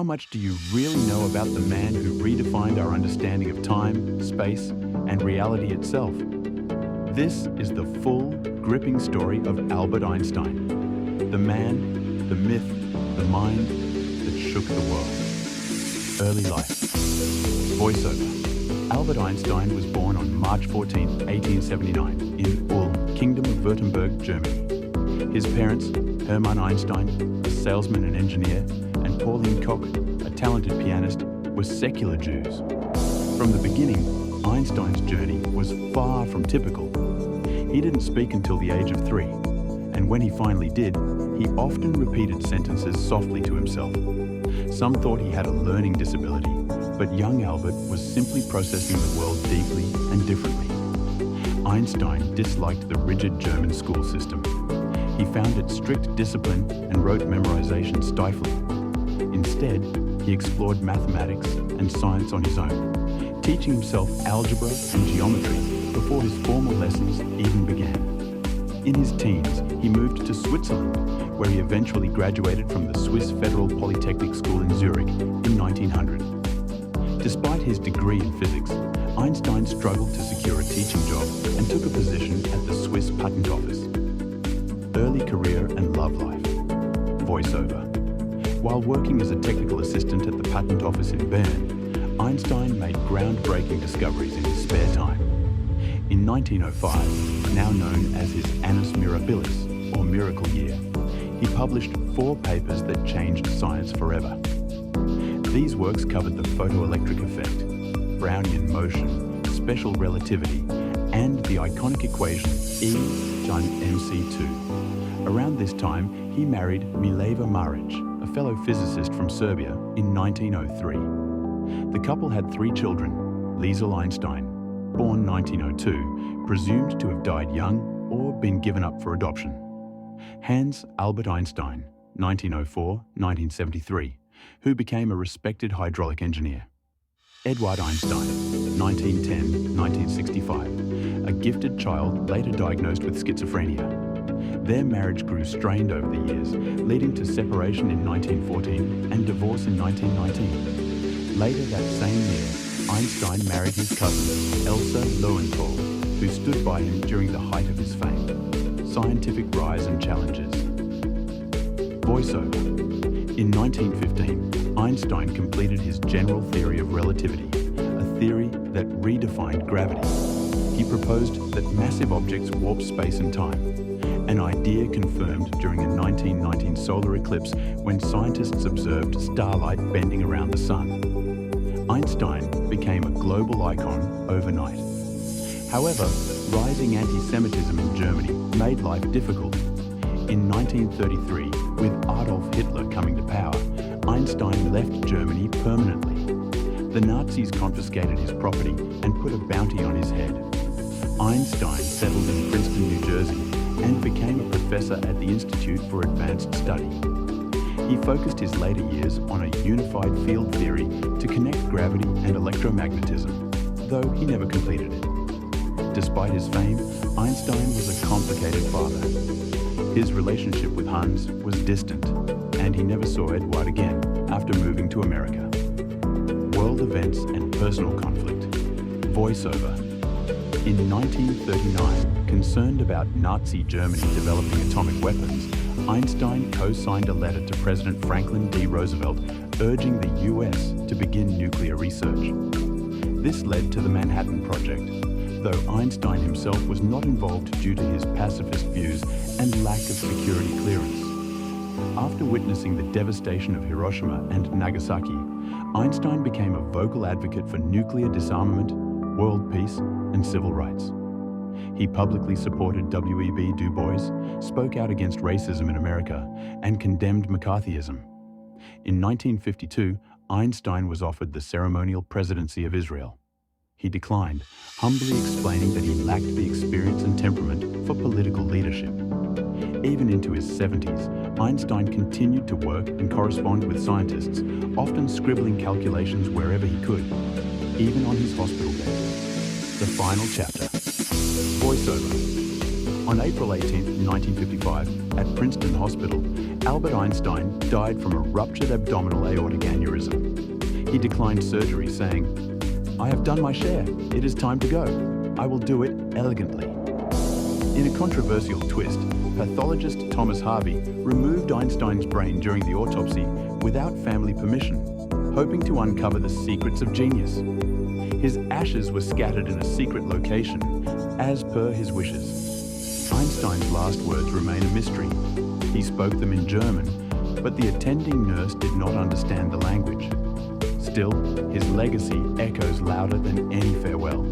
how much do you really know about the man who redefined our understanding of time, space, and reality itself? This is the full, gripping story of Albert Einstein, the man, the myth, the mind that shook the world. Early life. Voiceover. Albert Einstein was born on March 14, 1879, in Ulm, Kingdom of Württemberg, Germany. His parents, Hermann Einstein, a salesman and engineer, and Pauline Koch, a talented pianist, were secular Jews. From the beginning, Einstein's journey was far from typical. He didn't speak until the age of 3, and when he finally did, he often repeated sentences softly to himself. Some thought he had a learning disability, but young Albert was simply processing the world deeply and differently. Einstein disliked the rigid German school system. He found its strict discipline and rote memorization stifling. Instead, he explored mathematics and science on his own, teaching himself algebra and geometry before his formal lessons even began. In his teens, he moved to Switzerland, where he eventually graduated from the Swiss Federal Polytechnic School in Zurich in 1900. Despite his degree in physics, Einstein struggled to secure a teaching job and took a position at the Swiss Patent Office. Early career and love life. Voiceover. While working as a technical assistant at the Patent Office in Bern, Einstein made groundbreaking discoveries in his spare time. In 1905, now known as his Annus Mirabilis, or Miracle Year, he published 4 papers that changed science forever. These works covered the photoelectric effect, Brownian motion, special relativity, and the iconic equation E times mc2. Around this time, he married Mileva Maric, a fellow physicist from Serbia, in 1903. The couple had 3 children: Liesl Einstein, born 1902, presumed to have died young or been given up for adoption; Hans Albert Einstein, 1904-1973, who became a respected hydraulic engineer; Edward Einstein, 1910-1965, a gifted child later diagnosed with schizophrenia. Their marriage grew strained over the years, leading to separation in 1914 and divorce in 1919. Later that same year, Einstein married his cousin, Elsa Lowenthal, who stood by him during the height of his fame. Scientific rise and challenges. Voiceover. In 1915, Einstein completed his general theory of relativity, a theory that redefined gravity. He proposed that massive objects warp space and time, an idea confirmed during a 1919 solar eclipse when scientists observed starlight bending around the sun. Einstein became a global icon overnight. However, rising anti-Semitism in Germany made life difficult. In 1933, with Adolf Hitler coming to power, Einstein left Germany permanently. The Nazis confiscated his property and put a bounty on his head. Einstein settled in Princeton, New Jersey, and became a professor at the Institute for Advanced Study. He focused his later years on a unified field theory to connect gravity and electromagnetism, though he never completed it. Despite his fame, Einstein was a complicated father. His relationship with Hans was distant, and he never saw Edward again after moving to America. World events and personal conflict. Voiceover. In 1939, concerned about Nazi Germany developing atomic weapons, Einstein co-signed a letter to President Franklin D. Roosevelt urging the US to begin nuclear research. This led to the Manhattan Project, though Einstein himself was not involved due to his pacifist views and lack of security clearance. After witnessing the devastation of Hiroshima and Nagasaki, Einstein became a vocal advocate for nuclear disarmament, world peace, and civil rights. He publicly supported W.E.B. Du Bois, spoke out against racism in America, and condemned McCarthyism. In 1952, Einstein was offered the ceremonial presidency of Israel. He declined, humbly explaining that he lacked the experience and temperament for political leadership. Even into his 70s, Einstein continued to work and correspond with scientists, often scribbling calculations wherever he could, even on his hospital bed. The final chapter. Voiceover. On April 18, 1955, at Princeton Hospital, Albert Einstein died from a ruptured abdominal aortic aneurysm He declined surgery, saying, "I have done my share. It is time to go. I will do it elegantly." In a controversial twist, pathologist Thomas Harvey removed Einstein's brain during the autopsy without family permission, hoping to uncover the secrets of genius. His ashes were scattered in a secret location, as per his wishes. Einstein's last words remain a mystery. He spoke them in German, but the attending nurse did not understand the language. Still, his legacy echoes louder than any farewell.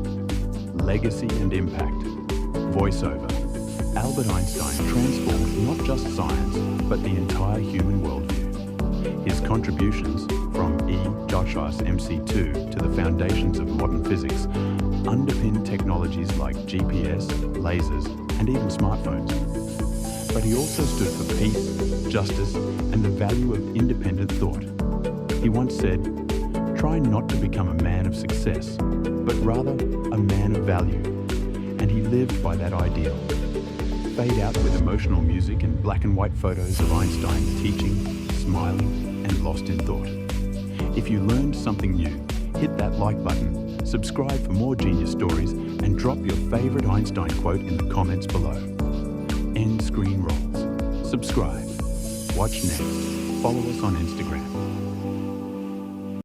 Legacy and impact. Voiceover. Albert Einstein transformed not just science, but the entire human worldview. His contributions, from E-MC2 to the foundations of modern physics, underpin technologies like GPS, lasers, and even smartphones. But he also stood for peace, justice, and the value of independent thought. He once said, "Try not to become a man of success, but rather a man of value." And he lived by that ideal. Fade out with emotional music and black and white photos of Einstein teaching, smiling, and lost in thought. If you learned something new, hit that like button, subscribe for more genius stories, and drop your favorite Einstein quote in the comments below. End screen rolls. Subscribe. Watch next. Follow us on Instagram.